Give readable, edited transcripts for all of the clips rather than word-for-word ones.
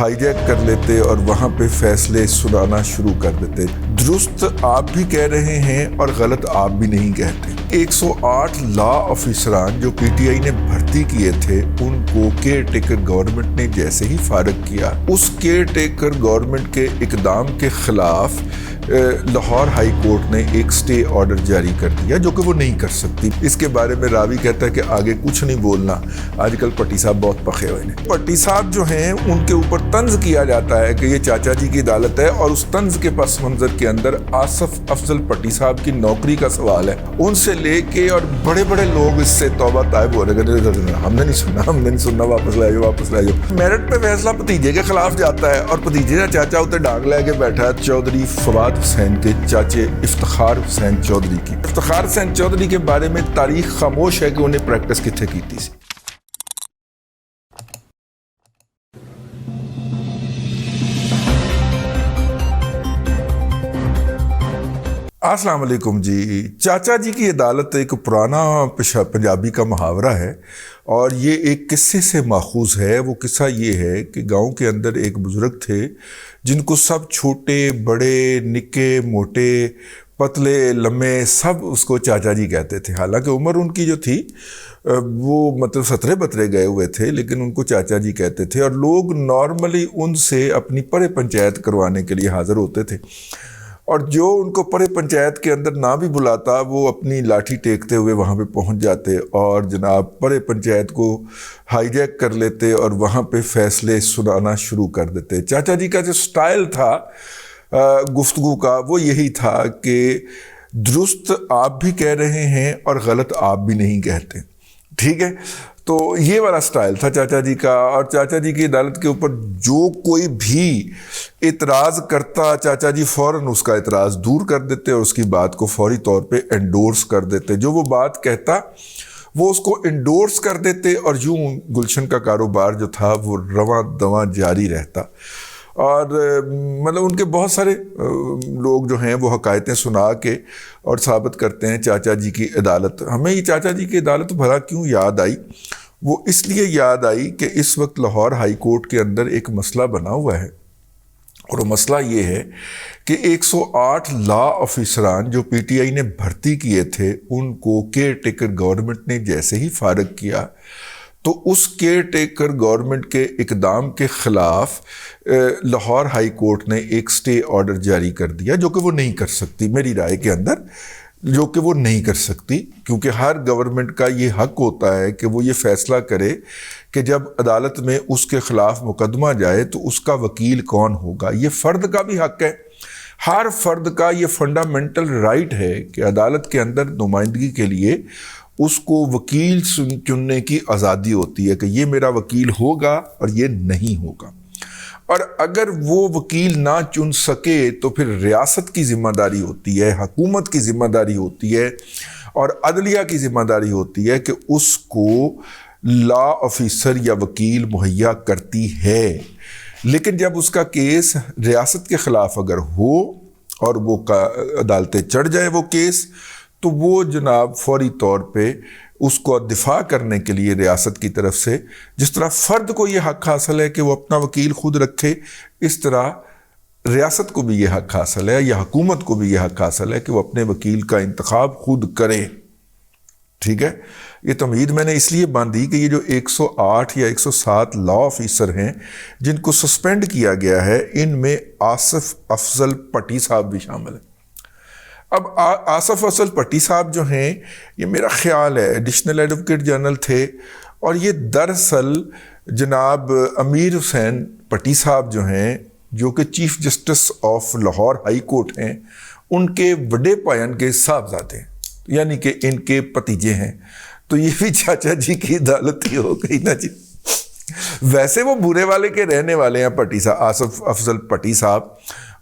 High Jack کر لیتے اور وہاں پہ فیصلے سنانا شروع کر دیتے۔ درست آپ بھی کہہ رہے ہیں اور غلط آپ بھی نہیں کہتے۔ 108 لا آفیسران جو پی ٹی آئی نے بھرتی کیے تھے ان کو کیئر ٹیکر گورنمنٹ نے جیسے ہی فارغ کیا، اس کیئر ٹیکر گورنمنٹ کے اقدام کے خلاف لاہور ہائی کورٹ نے ایک سٹے آرڈر جاری کر دیا جو کہ وہ نہیں کر سکتی۔ اس کے بارے میں راوی کہتا ہے کہ آگے کچھ نہیں بولنا۔ آج کل پٹی صاحب بہت پخے ہوئے ہیں۔ پٹی صاحب جو ہیں ان کے اوپر طنز کیا جاتا ہے کہ یہ چاچا جی کی عدالت ہے، اور اس طنز کے پس منظر کے اندر آصف افضل پٹی صاحب کی نوکری کا سوال ہے۔ ان سے لے کے اور بڑے بڑے لوگ اس سے توبہ طائب ہو رہے ہیں، ہم نے نہیں سننا، واپس لے جاؤ۔ میرٹ پہ فیصلہ بھتیجے کے خلاف جاتا ہے اور بھتیجے کا چاچا اتنے ڈانگ لے کے بیٹھا ہے چودھری فواد حسین کے چاچے افتخار حسین چودھری کی۔ افتخار حسین چودھری کے بارے میں تاریخ خاموش ہے کہ انہیں پریکٹس کتنے کیتی سی۔ السلام علیکم جی۔ چاچا جی کی عدالت ایک پرانا پنجابی کا محاورہ ہے اور یہ ایک قصے سے ماخوذ ہے۔ وہ قصہ یہ ہے کہ گاؤں کے اندر ایک بزرگ تھے جن کو سب چھوٹے بڑے نکے موٹے پتلے لمے سب اس کو چاچا جی کہتے تھے۔ حالانکہ عمر ان کی جو تھی وہ 17 بترے گئے ہوئے تھے، لیکن ان کو چاچا جی کہتے تھے، اور لوگ نارملی ان سے اپنی پرے پنچایت کروانے کے لیے حاضر ہوتے تھے، اور جو ان کو پرے پنچایت کے اندر نہ بھی بلاتا وہ اپنی لاٹھی ٹیکتے ہوئے وہاں پہ پہنچ جاتے اور جناب پرے پنچایت کو ہائی جیک کر لیتے اور وہاں پہ فیصلے سنانا شروع کر دیتے۔ چاچا جی کا جو سٹائل تھا گفتگو کا وہ یہی تھا کہ درست آپ بھی کہہ رہے ہیں اور غلط آپ بھی نہیں کہتے، ٹھیک ہے؟ تو یہ والا سٹائل تھا چاچا جی کا، اور چاچا جی کی عدالت کے اوپر جو کوئی بھی اعتراض کرتا چاچا جی فوراً اس کا اعتراض دور کر دیتے اور اس کی بات کو فوری طور پہ انڈورس کر دیتے۔ جو وہ بات کہتا وہ اس کو انڈورس کر دیتے، اور یوں گلشن کا کاروبار جو تھا وہ رواں دواں جاری رہتا۔ اور مطلب ان کے بہت سارے لوگ جو ہیں وہ حکایتیں سنا کے اور ثابت کرتے ہیں چاچا جی کی عدالت۔ ہمیں یہ چاچا جی کی عدالت بھلا کیوں یاد آئی؟ وہ اس لیے یاد آئی کہ اس وقت لاہور ہائی کورٹ کے اندر ایک مسئلہ بنا ہوا ہے، اور وہ مسئلہ یہ ہے کہ 108 لا آفیسران جو پی ٹی آئی نے بھرتی کیے تھے ان کو کیئر ٹیکر گورنمنٹ نے جیسے ہی فارغ کیا، تو اس کیئر ٹیکر گورنمنٹ کے اقدام کے خلاف لاہور ہائی کورٹ نے ایک سٹے آرڈر جاری کر دیا جو کہ وہ نہیں کر سکتی، میری رائے کے اندر جو کہ وہ نہیں کر سکتی، کیونکہ ہر گورنمنٹ کا یہ حق ہوتا ہے کہ وہ یہ فیصلہ کرے کہ جب عدالت میں اس کے خلاف مقدمہ جائے تو اس کا وکیل کون ہوگا۔ یہ فرد کا بھی حق ہے، ہر فرد کا یہ فنڈامنٹل رائٹ ہے کہ عدالت کے اندر نمائندگی کے لیے اس کو وکیل چننے کی آزادی ہوتی ہے کہ یہ میرا وکیل ہوگا اور یہ نہیں ہوگا، اور اگر وہ وکیل نہ چن سکے تو پھر ریاست کی ذمہ داری ہوتی ہے، حکومت کی ذمہ داری ہوتی ہے اور عدلیہ کی ذمہ داری ہوتی ہے کہ اس کو لا آفیسر یا وکیل مہیا کرتی ہے۔ لیکن جب اس کا کیس ریاست کے خلاف اگر ہو اور وہ عدالتیں چڑھ جائے وہ کیس، تو وہ جناب فوری طور پہ اس کو دفاع کرنے کے لیے ریاست کی طرف سے، جس طرح فرد کو یہ حق حاصل ہے کہ وہ اپنا وکیل خود رکھے، اس طرح ریاست کو بھی یہ حق حاصل ہے یا حکومت کو بھی یہ حق حاصل ہے کہ وہ اپنے وکیل کا انتخاب خود کرے، ٹھیک ہے؟ یہ تمہید میں نے اس لیے باندھی کہ یہ جو 108 یا 107 لا آفیسر ہیں جن کو سسپینڈ کیا گیا ہے، ان میں آصف افضل پٹی صاحب بھی شامل ہیں۔ اب آصف افضل پٹی صاحب جو ہیں یہ میرا خیال ہے ایڈیشنل ایڈوکیٹ جنرل تھے، اور یہ دراصل جناب امیر حسین پٹی صاحب جو ہیں جو کہ chief justice of Lahore high court ہیں، ان کے وڈے پایان کے صاحبزادے ہیں، یعنی کہ ان کے بھتیجے ہیں۔ تو یہ بھی چاچا جی کی عدالت ہی ہو گئی نا جی۔ ویسے وہ بورے والے کے رہنے والے ہیں پٹی صاحب، آصف افضل پٹی صاحب،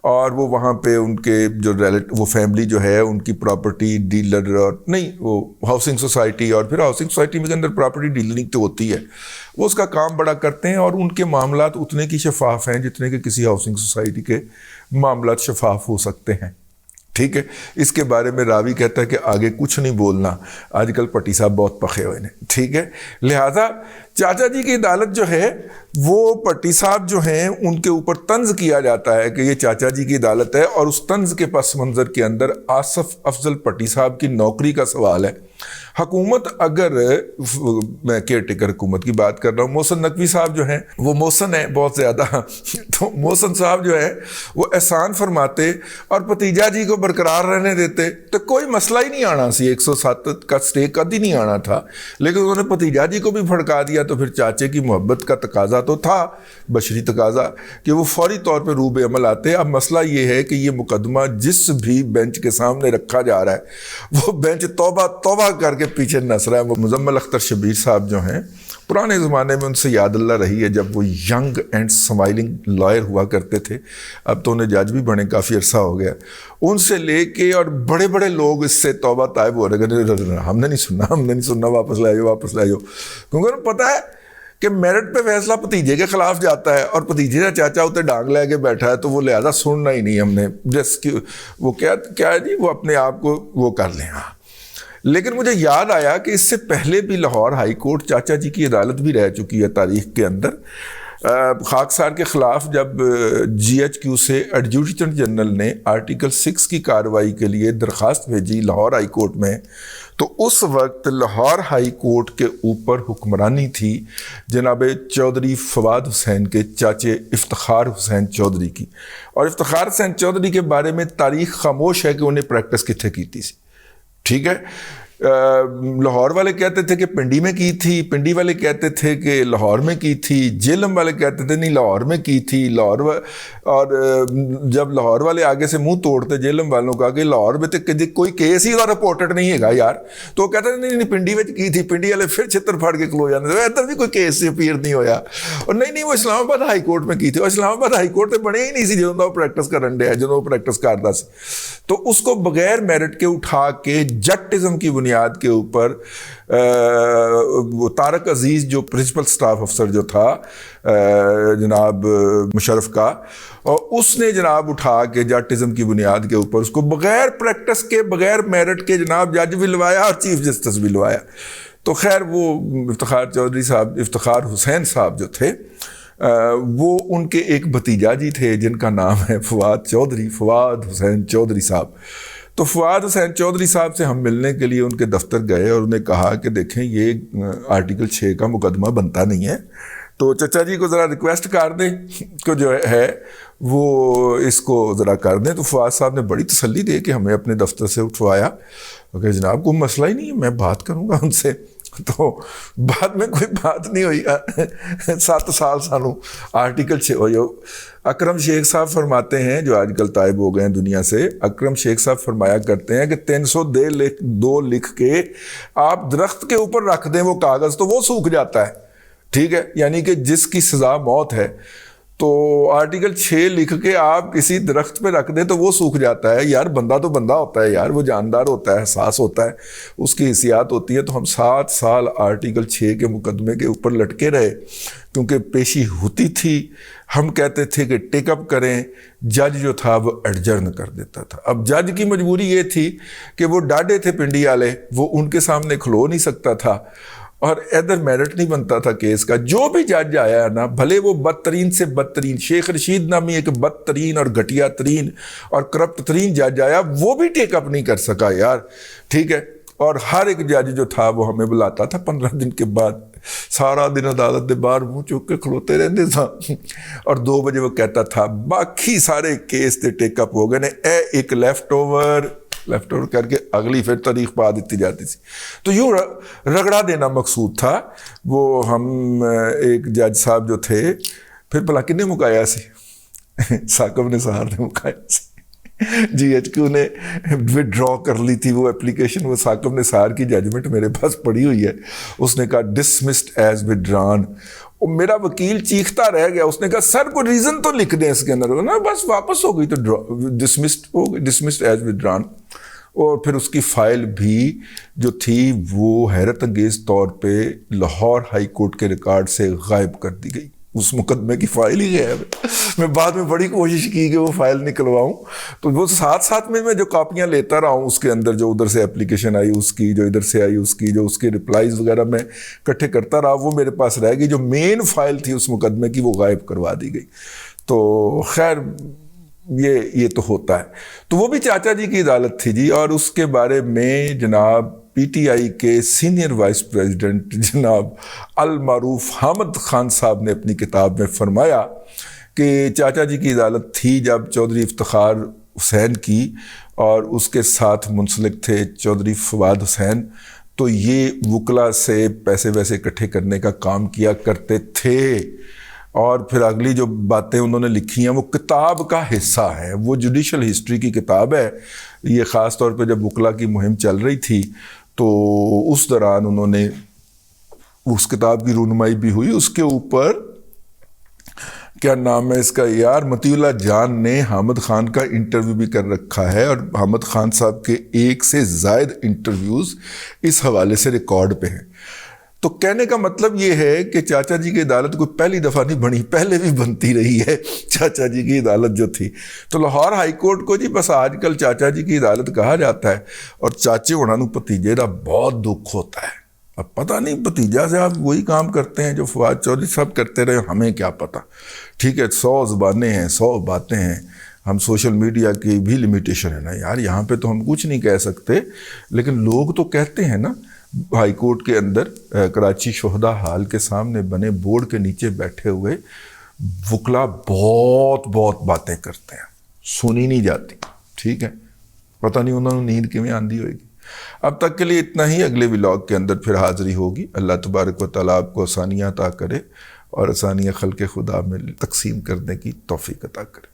اور وہ وہاں پہ ان کے جو وہ فیملی جو ہے ان کی پراپرٹی ڈیلر، اور نہیں وہ ہاؤسنگ سوسائٹی، اور پھر ہاؤسنگ سوسائٹی کے اندر پراپرٹی ڈیلرنگ تو ہوتی ہے، وہ اس کا کام بڑا کرتے ہیں، اور ان کے معاملات اتنے کی شفاف ہیں جتنے کہ کسی ہاؤسنگ سوسائٹی کے معاملات شفاف ہو سکتے ہیں، ٹھیک ہے؟ اس کے بارے میں راوی کہتا ہے کہ آگے کچھ نہیں بولنا، آج کل پٹی صاحب بہت پخے ہوئے ہیں، ٹھیک ہے؟ لہٰذا چاچا جی کی عدالت جو ہے وہ بھٹی صاحب جو ہیں ان کے اوپر طنز کیا جاتا ہے کہ یہ چاچا جی کی عدالت ہے، اور اس طنز کے پس منظر کے اندر آصف افضل بھٹی صاحب کی نوکری کا سوال ہے۔ حکومت اگر میں کیئر ٹیکر حکومت کی بات کر رہا ہوں، محسن نقوی صاحب جو ہیں وہ محسن ہیں بہت زیادہ، تو محسن صاحب جو ہے وہ احسان فرماتے اور بھتیجا جی کو برقرار رہنے دیتے تو کوئی مسئلہ ہی نہیں آنا سی، 107 کا سٹے کد ہی نہیں آنا تھا، لیکن انہوں نے بھتیجا جی کو بھی بھڑکا دیا، تو پھر چاچے کی محبت کا تقاضا تو تھا، بشری تقاضا، کہ وہ فوری طور پہ روب عمل آتے۔ اب مسئلہ یہ ہے کہ یہ مقدمہ جس بھی بینچ کے سامنے رکھا جا رہا ہے وہ بینچ توبہ توبہ کر کے پیچھے نس رہا ہے۔ وہ مزمل اختر شبیر صاحب جو ہیں، پرانے زمانے میں ان سے یاد اللہ رہی ہے جب وہ ینگ اینڈ سمائلنگ لائر ہوا کرتے تھے، اب تو انہیں جج بھی بنے کافی عرصہ ہو گیا، ان سے لے کے اور بڑے بڑے لوگ اس سے توبہ طائب ہو رہے ہیں، ہم نے نہیں سننا، واپس لے جاؤ، کیونکہ انہیں پتہ ہے کہ میرٹ پہ فیصلہ بھتیجے کے خلاف جاتا ہے اور بھتیجے کا چاچا اتنے ڈانگ لے کے بیٹھا ہے، تو وہ لہذا سننا ہی نہیں ہم نے، وہ کیا ہے جی، وہ اپنے آپ کو وہ کر لیں۔ ہاں، لیکن مجھے یاد آیا کہ اس سے پہلے بھی لاہور ہائی کورٹ چاچا جی کی عدالت بھی رہ چکی ہے تاریخ کے اندر۔ خاکسار کے خلاف جب جی ایچ کیو سے ایڈجوڈیٹنٹ جنرل نے آرٹیکل 6 کی کارروائی کے لیے درخواست بھیجی لاہور ہائی کورٹ میں، تو اس وقت لاہور ہائی کورٹ کے اوپر حکمرانی تھی جناب چودھری فواد حسین کے چاچے افتخار حسین چودھری کی، اور افتخار حسین چودھری کے بارے میں تاریخ خاموش ہے کہ انہیں پریکٹس کتنے کی تھی، ٹھیک ہے۔ لاہور والے کہتے تھے کہ پنڈی میں کی تھی، پنڈی والے کہتے تھے کہ لاہور میں کی تھی، جیلم والے کہتے تھے نہیں لاہور میں کی تھی، اور جب لاہور والے آگے سے منہ توڑتے جیلم والوں کا کہ لاہور میں تو کوئی کیس ہی رپورٹڈ نہیں ہے گا یار، تو وہ کہتے تھے نہیں پنڈی میں کی تھی، پنڈی والے پھر چھتر پھاڑ کے کھلو جاتے تھے، ادھر بھی کوئی کیس اپیئر نہیں ہویا، اور نہیں وہ اسلام آباد ہائی کورٹ میں کی تھی، اور اسلام آباد ہائی کورٹ تو بنے ہی نہیں سی جدوں وہ پریکٹس کرن ڈیا، جدوں وہ پریکٹس کرتا سی، تو اس کو بغیر میرٹ کے اٹھا کے جٹزم کی بنیاد کے اوپر وہ طارق عزیز جو پرنسپل سٹاف افسر جو تھا جناب مشرف کا، اور اس نے جناب اٹھا کے جٹزم کی بنیاد کے اوپر اس کو بغیر پریکٹس کے بغیر میرٹ کے جناب جج بھی لوایا اور چیف جسٹس بھی لوایا۔ تو خیر وہ افتخار حسین صاحب جو تھے وہ ان کے ایک بھتیجا جی تھے جن کا نام ہے فواد حسین چودھری صاحب۔ تو فواد حسین چودھری صاحب سے ہم ملنے کے لیے ان کے دفتر گئے اور انہیں کہا کہ دیکھیں یہ آرٹیکل 6 کا مقدمہ بنتا نہیں ہے، تو چچا جی کو ذرا ریکویسٹ کر دیں کہ جو ہے وہ اس کو ذرا کر دیں۔ تو فواد صاحب نے بڑی تسلی دے کہ ہمیں اپنے دفتر سے اٹھوایا کہ جناب کوئی مسئلہ ہی نہیں ہے، میں بات کروں گا ان سے۔ تو بعد میں کوئی بات نہیں ہوئی، 7 سال سانوں آرٹیکل 6 ہوئی۔ اکرم شیخ صاحب فرماتے ہیں، جو آج کل طائب ہو گئے ہیں دنیا سے، اکرم شیخ صاحب فرمایا کرتے ہیں کہ 302 لکھ کے آپ درخت کے اوپر رکھ دیں وہ کاغذ تو وہ سوکھ جاتا ہے، ٹھیک ہے، یعنی کہ جس کی سزا موت ہے، تو آرٹیکل 6 لکھ کے آپ کسی درخت پہ رکھ دیں تو وہ سوکھ جاتا ہے۔ یار بندہ تو بندہ ہوتا ہے یار، وہ جاندار ہوتا ہے، حساس ہوتا ہے، اس کی حیثیت ہوتی ہے۔ تو ہم 7 سال آرٹیکل 6 کے مقدمے کے اوپر لٹکے رہے کیونکہ پیشی ہوتی تھی، ہم کہتے تھے کہ ٹیک اپ کریں، جج جو تھا وہ ایڈجرن کر دیتا تھا۔ اب جج کی مجبوری یہ تھی کہ وہ ڈاڈے تھے پنڈی والے، وہ ان کے سامنے کھلو نہیں سکتا تھا، اور ادھر میرٹ نہیں بنتا تھا کیس کا۔ جو بھی جج آیا نا، بھلے وہ بدترین سے بدترین، شیخ رشید نامی ایک بدترین اور گھٹیا ترین اور کرپٹ ترین جج آیا، وہ بھی ٹیک اپ نہیں کر سکا یار، ٹھیک ہے۔ اور ہر ایک جج جو تھا وہ ہمیں بلاتا تھا 15 دن کے بعد، سارا دن عدالت دے باہر منہ چوک کے کھلوتے رہتے تھا، اور 2 بجے وہ کہتا تھا باقی سارے کیس تے ٹیک اپ ہو گئے نے، ایک لیفٹ اوور کر کے اگلی پھر تاریخ پا دیتی جاتی تھی۔ تو یوں رگڑا دینا مقصود تھا۔ وہ ہم ایک جج صاحب جو تھے، پھر بھلا کنے مکایا سی، ثاقب نثار نے مکایا سی، جی ایچ کیو نے وڈرا کر لی تھی وہ اپلیکیشن، وہ ثاقب نثار کی ججمنٹ میرے پاس پڑی ہوئی ہے، اس نے کہا ڈسمسڈ ایز ودران۔ اور میرا وکیل چیختا رہ گیا، اس نے کہا سر کو ریزن تو لکھ دیں اس کے اندر، نا بس واپس ہو گئی تو ڈسمسڈ ایز ودران۔ اور پھر اس کی فائل بھی جو تھی وہ حیرت انگیز طور پہ لاہور ہائی کورٹ کے ریکارڈ سے غائب کر دی گئی۔ اس مقدمے کی فائل ہی غائب ہے. میں بعد میں بڑی کوشش کی کہ وہ فائل نکلواؤں, تو وہ ساتھ ساتھ میں جو کاپیاں لیتا رہا ہوں اس کے اندر, جو ادھر سے اپلیکیشن آئی اس کی, جو ادھر سے آئی اس کی, جو اس کے رپلائز وغیرہ میں اکٹھے کرتا رہا, وہ میرے پاس رہ گئی. جو مین فائل تھی اس مقدمے کی وہ غائب کروا دی گئی. تو خیر یہ تو ہوتا ہے. تو وہ بھی چاچا جی کی عدالت تھی جی, اور اس کے بارے میں جناب پی ٹی آئی کے سینئر وائس پریزیڈنٹ جناب المعروف حامد خان صاحب نے اپنی کتاب میں فرمایا کہ چاچا جی کی عدالت تھی جب چودھری افتخار حسین کی, اور اس کے ساتھ منسلک تھے چودھری فواد حسین. تو یہ وکلا سے پیسے ویسے اکٹھے کرنے کا کام کیا کرتے تھے, اور پھر اگلی جو باتیں انہوں نے لکھی ہیں وہ کتاب کا حصہ ہیں, وہ جوڈیشل ہسٹری کی کتاب ہے. یہ خاص طور پہ جب وکلا کی مہم چل رہی تھی تو اس دوران انہوں نے اس کتاب کی رونمائی بھی ہوئی. اس کے اوپر کیا نام ہے اس کا یار, مطیع اللہ جان نے حامد خان کا انٹرویو بھی کر رکھا ہے, اور حامد خان صاحب کے 1 سے زائد انٹرویوز اس حوالے سے ریکارڈ پہ ہیں. تو کہنے کا مطلب یہ ہے کہ چاچا جی کی عدالت کوئی پہلی دفعہ نہیں بنی, پہلے بھی بنتی رہی ہے چاچا جی کی عدالت جو تھی. تو لاہور ہائی کورٹ کو جی بس آج کل چاچا جی کی عدالت کہا جاتا ہے, اور چاچے ہونا نو بھتیجے دا بہت دکھ ہوتا ہے. اب پتہ نہیں بھتیجا سے آپ وہی کام کرتے ہیں جو فواد چودھری صاحب کرتے رہے, ہمیں کیا پتہ. ٹھیک ہے 100 زبانیں ہیں, 100 باتیں ہیں, ہم سوشل میڈیا کی بھی لمیٹیشن ہے نا یار, یہاں پہ تو ہم کچھ نہیں کہہ سکتے. لیکن لوگ تو کہتے ہیں نا, ہائی کورٹ کے اندر کراچی شہداء ہال کے سامنے بنے بورڈ کے نیچے بیٹھے ہوئے وکلا بہت باتیں کرتے ہیں, سنی نہیں جاتی. ٹھیک ہے, پتہ نہیں انہوں نے نیند کیویں آندھی ہوئے گی. اب تک کے لیے اتنا ہی, اگلے ولاگ کے اندر پھر حاضری ہوگی. اللہ تبارک و تعالیٰ آپ کو آسانیاں عطا کرے, اور آسانیاں خلق خدا میں تقسیم کرنے کی توفیق عطا کرے.